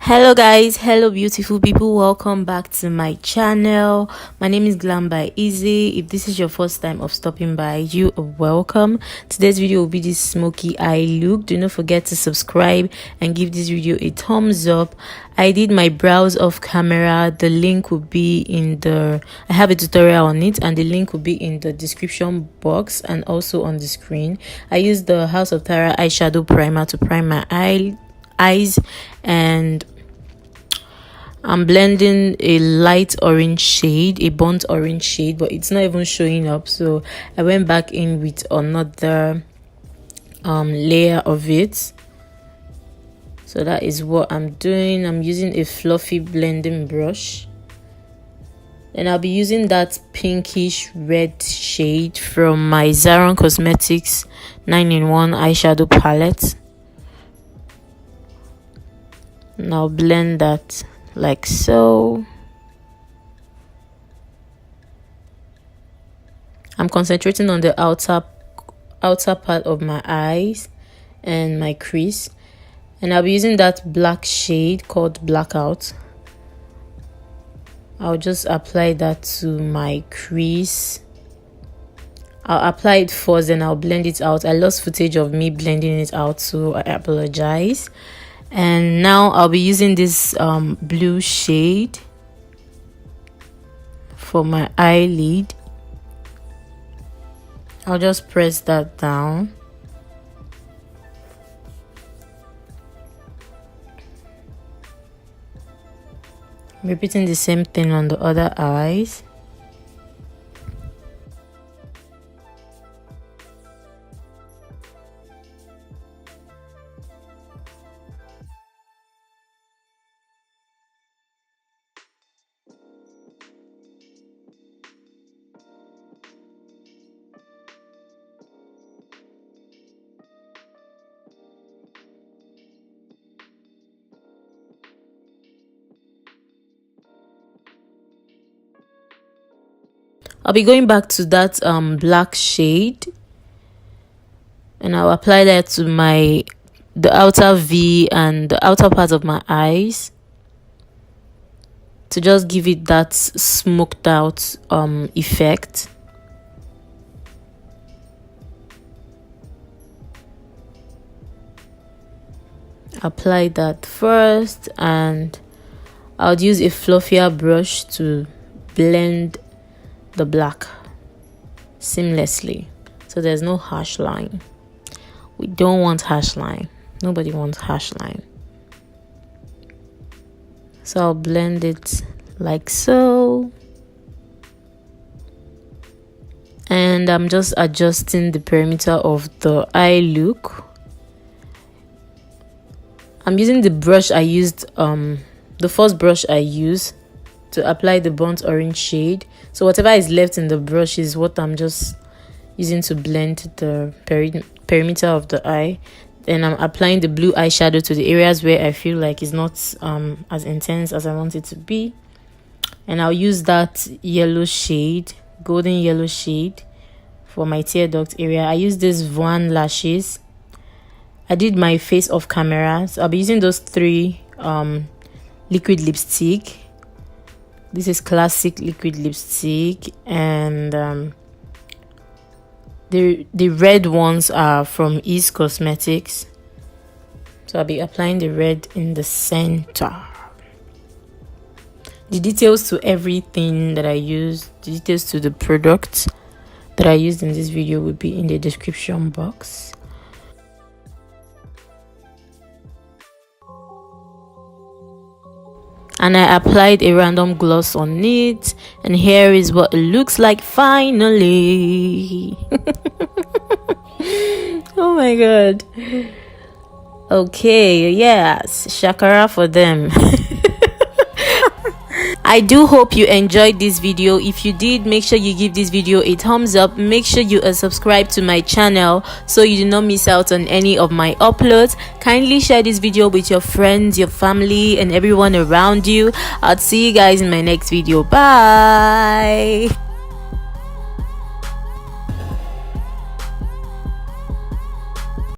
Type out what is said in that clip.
Hello guys, hello beautiful people, welcome back to my channel. My name is Glambyizie. If this is your first time of stopping by, you are welcome. Today's video will be this smoky eye look. Do not forget to subscribe and give this video a thumbs up. I did my brows off camera. The link will be in I have a tutorial on it, and the link will be in the description box and also on the screen. I used the House of Tara eyeshadow primer to prime my eyes, and I'm blending a light orange shade, a burnt orange shade, but it's not even showing up, so I went back in with another layer of it. So that is what I'm doing. I'm using a fluffy blending brush, and I'll be using that pinkish red shade from my Zaron Cosmetics 9-in-1 eyeshadow palette. Now blend that like so. I'm concentrating on the outer part of my eyes and my crease, and I'll be using that black shade called Blackout. I'll just apply that to my crease. I'll apply it first and I'll blend it out. I lost footage of me blending it out, so I apologize. And now I'll be using this blue shade for my eyelid. I'll just press that down. Repeating the same thing on the other eyes. I'll be going back to that black shade, and I'll apply that to the outer V and the outer part of my eyes to just give it that smoked out effect. Apply that first, and I'll use a fluffier brush to blend the black seamlessly, so there's no harsh line. We don't want harsh line. Nobody wants harsh line. So I'll blend it like so, and I'm just adjusting the perimeter of the eye look. I'm using the brush I used, the first brush I used to apply the burnt orange shade. So whatever is left in the brush is what I'm just using to blend the perimeter of the eye. Then I'm applying the blue eyeshadow to the areas where I feel like it's not as intense as I want it to be. And I'll use that yellow shade, golden yellow shade, for my tear duct area. I use this Voan lashes. I did my face off camera, so I'll be using those 3 liquid lipstick. This is classic liquid lipstick, and the red ones are from Ease Cosmetics. So I'll be applying the red in the center. The details to everything that I use, the details to the product that I used in this video will be in the description box. And I applied a random gloss on it, and here is what it looks like finally. Oh my god. Okay, yes, shakara for them. I do hope you enjoyed this video. If you did, make sure you give this video a thumbs up. Make sure you are subscribed to my channel so you do not miss out on any of my uploads. Kindly share this video with your friends, your family, and everyone around you. I'll see you guys in my next video. Bye.